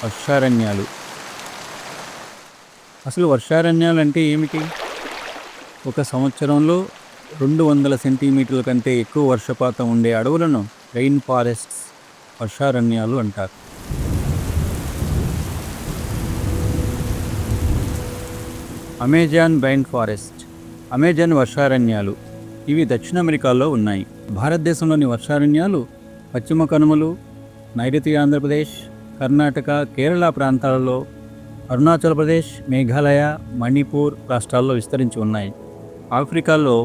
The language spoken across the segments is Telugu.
వర్షారణ్యాలు. అసలు వర్షారణ్యాలు అంటే ఏమిటి? ఒక సంవత్సరంలో 200 సెంటీమీటర్ల కంటే ఎక్కువ వర్షపాతం ఉండే అడవులను రెయిన్ ఫారెస్ట్స్, వర్షారణ్యాలు అంటారు. అమెజాన్ రైన్ ఫారెస్ట్, అమెజాన్ వర్షారణ్యాలు ఇవి దక్షిణ అమెరికాలో ఉన్నాయి. భారతదేశంలోని వర్షారణ్యాలు పశ్చిమ కనుమలు, నైరుతి ఆంధ్రప్రదేశ్, కర్ణాటక, కేరళ ప్రాంతాలలో, అరుణాచల్ ప్రదేశ్, మేఘాలయ, మణిపూర్ రాష్ట్రాల్లో విస్తరించి ఉన్నాయి. ఆఫ్రికాలో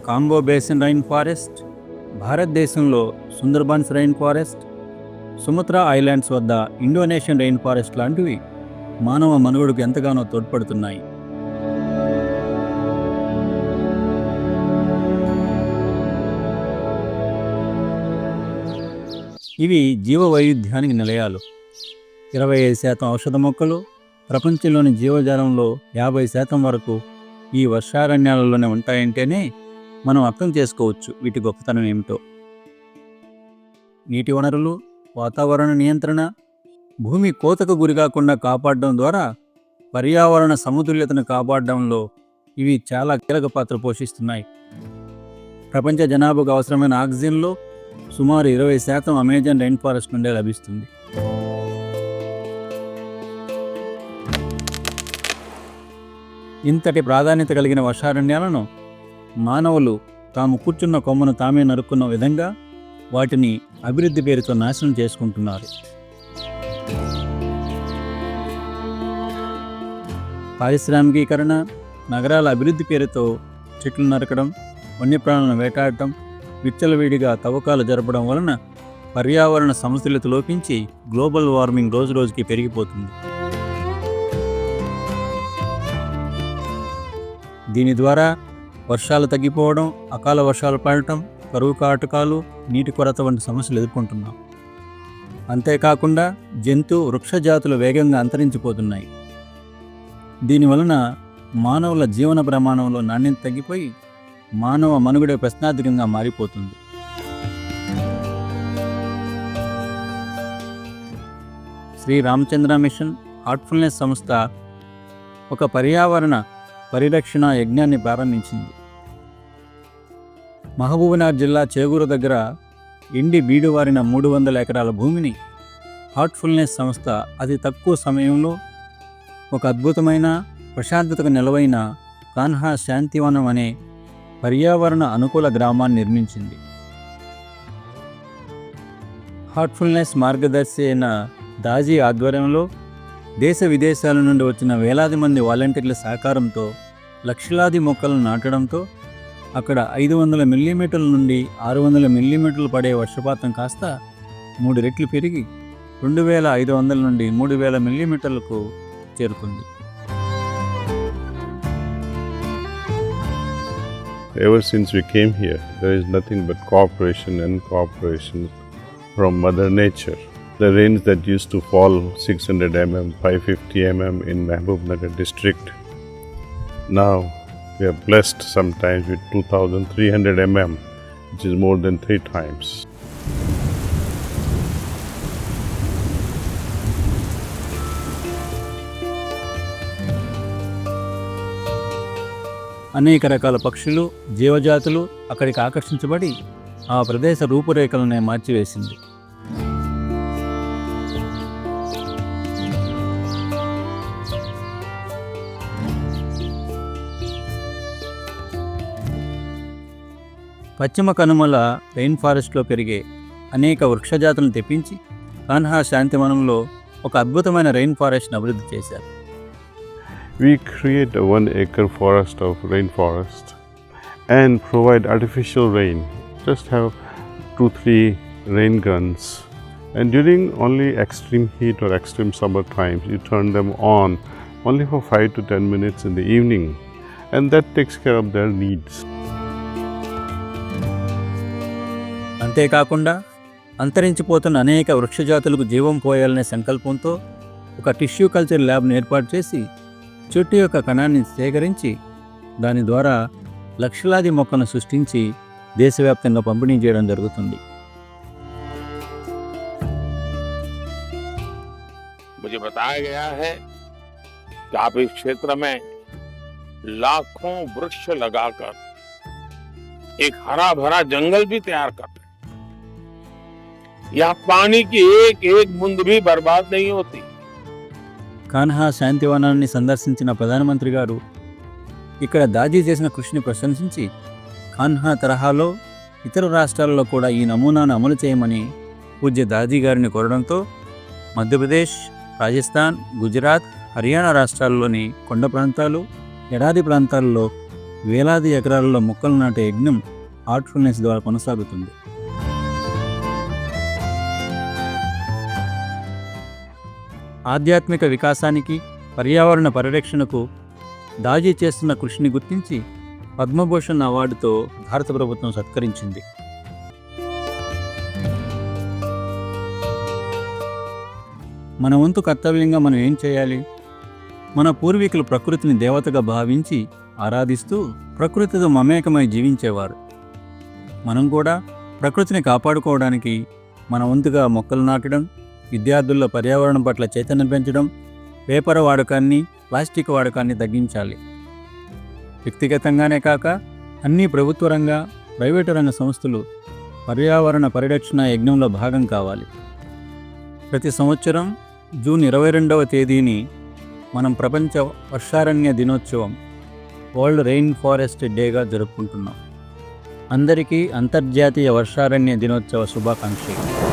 కాంగో బేసిన్ రైన్ ఫారెస్ట్, భారతదేశంలో Sundarbans rain forest, Sumatra islands వద్ద ఇండోనేషియన్ రైన్ ఫారెస్ట్ లాంటివి మానవ మనుగడకు ఎంతగానో తోడ్పడుతున్నాయి. ఇవి జీవ వైవిధ్యానికి నిలయాలు. 25% ఔషధ మొక్కలు, ప్రపంచంలోని జీవజాలంలో 50% వరకు ఈ వర్షారణ్యాలలోనే ఉంటాయంటేనే మనం అర్థం చేసుకోవచ్చు వీటి గొప్పతనం ఏమిటో. నీటి వనరులు, వాతావరణ నియంత్రణ, భూమి కోతకు గురికాకుండా కాపాడడం ద్వారా పర్యావరణ సమతుల్యతను కాపాడడంలో ఇవి చాలా కీలక పాత్ర పోషిస్తున్నాయి. ప్రపంచ జనాభాకు అవసరమైన ఆక్సిజన్లో సుమారు 20% అమెజాన్ రైన్ ఫారెస్ట్ నుండే లభిస్తుంది. ఇంతటి ప్రాధాన్యత కలిగిన వర్షారణ్యాలను మానవులు తాము కూర్చున్న కొమ్మను తామే నరుక్కున్న విధంగా వాటిని అభివృద్ధి పేరుతో నాశనం చేసుకుంటున్నారు. పారిశ్రామికీకరణ, నగరాల అభివృద్ధి పేరుతో చెట్లు నరకడం, వన్యప్రాణులను వేటాడటం, విచ్చలవిడిగా తవ్వకాలు జరపడం వలన పర్యావరణ సమతుల్యత లోపించి గ్లోబల్ వార్మింగ్ రోజురోజుకి పెరిగిపోతుంది. దీని ద్వారా వర్షాలు తగ్గిపోవడం, అకాల వర్షాలు పడటం, కరువు కాటకాలు, నీటి కొరత వంటి సమస్యలు ఎదుర్కొంటున్నాం. అంతేకాకుండా జంతు వృక్ష జాతులు వేగంగా అంతరించిపోతున్నాయి. దీనివలన మానవుల జీవన ప్రమాణంలో నాణ్యత తగ్గిపోయి మానవ మనుగడ ప్రశ్నార్థకంగా మారిపోతుంది. శ్రీ రామచంద్ర మిషన్, హార్ట్ఫుల్నెస్ సంస్థ ఒక పర్యావరణ పరిరక్షణ యజ్ఞాన్ని ప్రారంభించింది. మహబూబ్నగర్ జిల్లా చేగూరు దగ్గర ఎండి బీడువారిన 300 ఎకరాల భూమిని హార్ట్ఫుల్నెస్ సంస్థ అతి తక్కువ సమయంలో ఒక అద్భుతమైన ప్రశాంతతకు నిలవైన కాన్హా శాంతివనం అనే పర్యావరణ అనుకూల గ్రామాన్ని నిర్మించింది. హార్ట్ఫుల్నెస్ మార్గదర్శి అయిన దాజీ ఆధ్వర్యంలో దేశ విదేశాల నుండి వచ్చిన వేలాది మంది వాలంటీర్ల సహకారంతో లక్షలాది మొక్కలను నాటడంతో అక్కడ 500 మిల్లీమీటర్ల నుండి 600 మిల్లీమీటర్లు పడే వర్షపాతం కాస్త 3 రెట్లు పెరిగి 2500 నుండి 3000 మిల్లీమీటర్లకు చేరుకుంది. Ever since we came here, there is nothing but cooperation from Mother Nature. The rains that used to fall 600 mm, 550 mm in Mahbubnagar district, now we are blessed sometimes with 2300 mm, which is more than 3 times. అనేక రకాల పక్షులు, జీవజాతులు అక్కడికి ఆకర్షించబడి ఆ ప్రదేశ రూపురేఖలనే మార్చివేసింది. పశ్చిమ కనుమల రెయిన్ ఫారెస్ట్లో పెరిగే అనేక వృక్షజాతులను తెప్పించి కాన్హా శాంతివనంలో ఒక అద్భుతమైన రెయిన్ ఫారెస్ట్ను అభివృద్ధి చేశారు. We create a 1-acre forest of rainforest and provide artificial rain. Just have 2-3 rain guns, and during only extreme heat or extreme summer times, you turn them on only for 5 to 10 minutes in the evening, and that takes care of their needs. అంతేకాకుండా అంతరించిపోతున్న అనేక వృక్షజాతులకు జీవం పోయాలనే సంకల్పంతో ఒక టిష్యూ కల్చర్ ల్యాబ్ను ఏర్పాటు చేసి చెట్టు యొక్క కణాన్ని సేకరించి దాని ద్వారా లక్షలాది మొక్కను సృష్టించి దేశవ్యాప్తంగా పంపిణీ చేయడం జరుగుతుంది. मुझे बताया गया है कि आप इस क्षेत्र में लाखों वृक्ष लगाकर एक हरा भरा जंगल भी तैयार कर रहे हैं। यहाँ पानी की एक एक बूंद भी बर्बाद नहीं होती। కాన్హా శాంతివనాన్ని సందర్శించిన ప్రధానమంత్రి గారు ఇక్కడ దాజీ చేసిన కృషిని ప్రశంసించి కాన్హా తరహాలో ఇతర రాష్ట్రాల్లో కూడా ఈ నమూనాను అమలు చేయమని పూజ్య దాజీ గారిని కోరడంతో మధ్యప్రదేశ్, రాజస్థాన్, గుజరాత్, హర్యానా రాష్ట్రాల్లోని కొండ ప్రాంతాలు, ఎడారి ప్రాంతాల్లో వేలాది ఎకరాలలో మొక్కలు నాటే యజ్ఞం ఆర్ట్ఫుల్నెస్ ద్వారా కొనసాగుతుంది. ఆధ్యాత్మిక వికాసానికి, పర్యావరణ పరిరక్షణకు దాజీ చేస్తున్న కృషిని గుర్తించి పద్మభూషణ్ అవార్డుతో భారత ప్రభుత్వం సత్కరించింది. మన వంతు కర్తవ్యంగా మనం ఏం చేయాలి? మన పూర్వీకులు ప్రకృతిని దేవతగా భావించి ఆరాధిస్తూ ప్రకృతితో మమేకమై జీవించేవారు. మనం కూడా ప్రకృతిని కాపాడుకోవడానికి మన వంతుగా మొక్కలు నాటడం, విద్యార్థుల్లో పర్యావరణం పట్ల చైతన్యం పెంచడం, పేపర్ వాడకాన్ని, ప్లాస్టిక్ వాడకాన్ని తగ్గించాలి. వ్యక్తిగతంగానే కాక అన్ని ప్రభుత్వ రంగ, ప్రైవేటు రంగ సంస్థలు పర్యావరణ పరిరక్షణ యజ్ఞంలో భాగం కావాలి. ప్రతి సంవత్సరం జూన్ 22వ తేదీని మనం ప్రపంచ వర్షారణ్య దినోత్సవం, వరల్డ్ రెయిన్ ఫారెస్ట్ డేగా జరుపుకుంటున్నాం. అందరికీ అంతర్జాతీయ వర్షారణ్య దినోత్సవ శుభాకాంక్షలు.